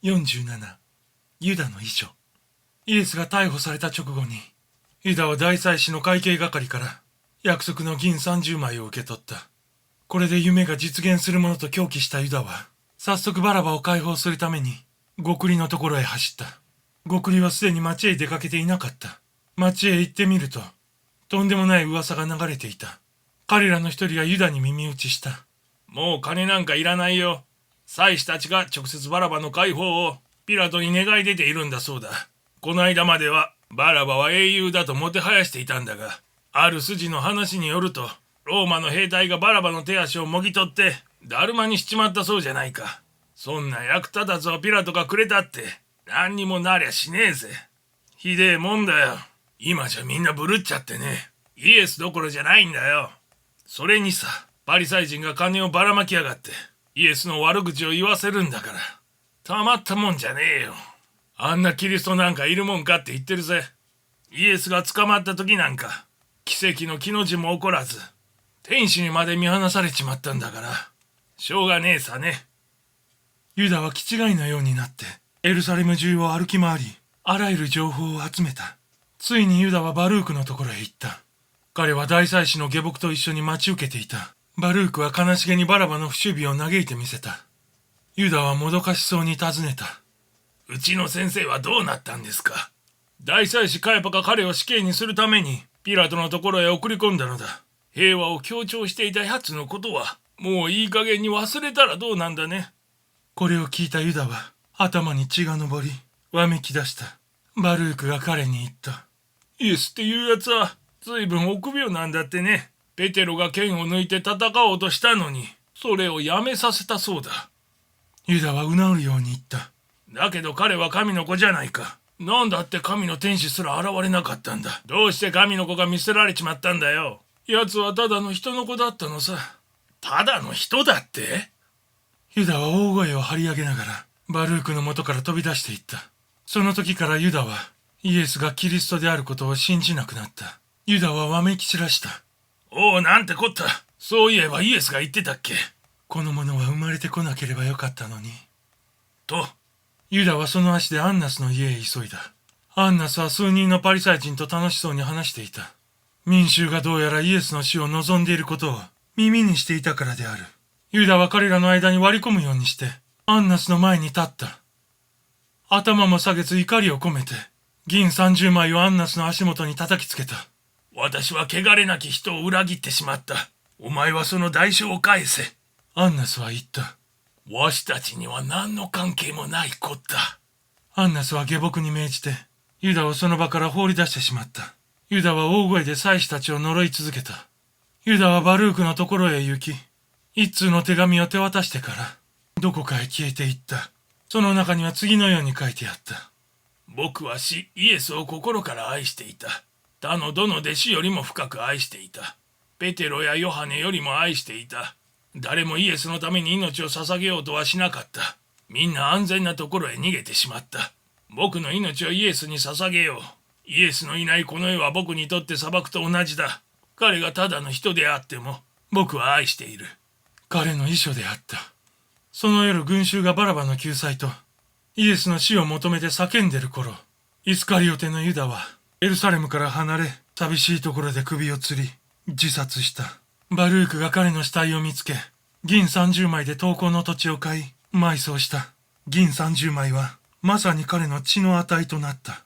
47ユダの遺書。イエスが逮捕された直後に、ユダは大祭司の会計係から約束の銀30枚を受け取った。これで夢が実現するものと狂気したユダは、早速バラバを解放するために極利のところへ走った。極利はすでに町へ出かけていなかった。町へ行ってみると、とんでもない噂が流れていた。彼らの一人がユダに耳打ちした。もう金なんかいらないよ。祭司たちが直接バラバの解放をピラトに願い出ているんだそうだ。この間まではバラバは英雄だともてはやしていたんだが、ある筋の話によると、ローマの兵隊がバラバの手足をもぎ取ってだるまにしちまったそうじゃないか。そんな役立たずをピラトがくれたって何にもなりゃしねえぜ。ひでえもんだよ。今じゃみんなブルっちゃってね。イエスどころじゃないんだよ。それにさ、パリサイ人が金をばらまきやがってイエスの悪口を言わせるんだから、たまったもんじゃねえよ。あんなキリストなんかいるもんかって言ってるぜ。イエスが捕まった時なんか奇跡の木の字も起こらず、天使にまで見放されちまったんだから、しょうがねえさね。ユダは気違いのようになってエルサレム中を歩き回り、あらゆる情報を集めた。ついにユダはバルークのところへ行った。彼は大祭司の下僕と一緒に待ち受けていた。バルークは悲しげにバラバの不守備を嘆いてみせた。ユダはもどかしそうに尋ねた。うちの先生はどうなったんですか？大祭司カヤパが彼を死刑にするためにピラトのところへ送り込んだのだ。平和を強調していたやつのことはもういい加減に忘れたらどうなんだね。これを聞いたユダは頭に血が上り、わめき出した。バルークが彼に言った。イエスっていうやつはずいぶん臆病なんだってね。ペテロが剣を抜いて戦おうとしたのに、それをやめさせたそうだ。ユダはうなるように言った。だけど彼は神の子じゃないか。なんだって神の天使すら現れなかったんだ。どうして神の子が見捨てられちまったんだよ。奴はただの人の子だったのさ。ただの人だって？ユダは大声を張り上げながらバルークの元から飛び出していった。その時からユダはイエスがキリストであることを信じなくなった。ユダはわめき散らした。おお、なんてこった。そういえばイエスが言ってたっけ。この者は生まれてこなければよかったのに。と、ユダはその足でアンナスの家へ急いだ。アンナスは数人のパリサイ人と楽しそうに話していた。民衆がどうやらイエスの死を望んでいることを耳にしていたからである。ユダは彼らの間に割り込むようにしてアンナスの前に立った。頭も下げず怒りを込めて銀30枚をアンナスの足元に叩きつけた。私は汚れなき人を裏切ってしまった。お前はその代償を返せ。アンナスは言った。わしたちには何の関係もないこった。アンナスは下僕に命じてユダをその場から放り出してしまった。ユダは大声で祭司たちを呪い続けた。ユダはバルークのところへ行き、一通の手紙を手渡してからどこかへ消えていった。その中には次のように書いてあった。僕はイエスを心から愛していた。他のどの弟子よりも深く愛していた。ペテロやヨハネよりも愛していた。誰もイエスのために命を捧げようとはしなかった。みんな安全なところへ逃げてしまった。僕の命をイエスに捧げよう。イエスのいないこの世は僕にとって砂漠と同じだ。彼がただの人であっても僕は愛している。彼の遺書であった。その夜群衆がバラバの救済とイエスの死を求めて叫んでる頃、イスカリオテのユダはエルサレムから離れ、寂しいところで首を吊り自殺した。バルークが彼の死体を見つけ、銀30枚で投降の土地を買い埋葬した。銀30枚はまさに彼の血の値となった。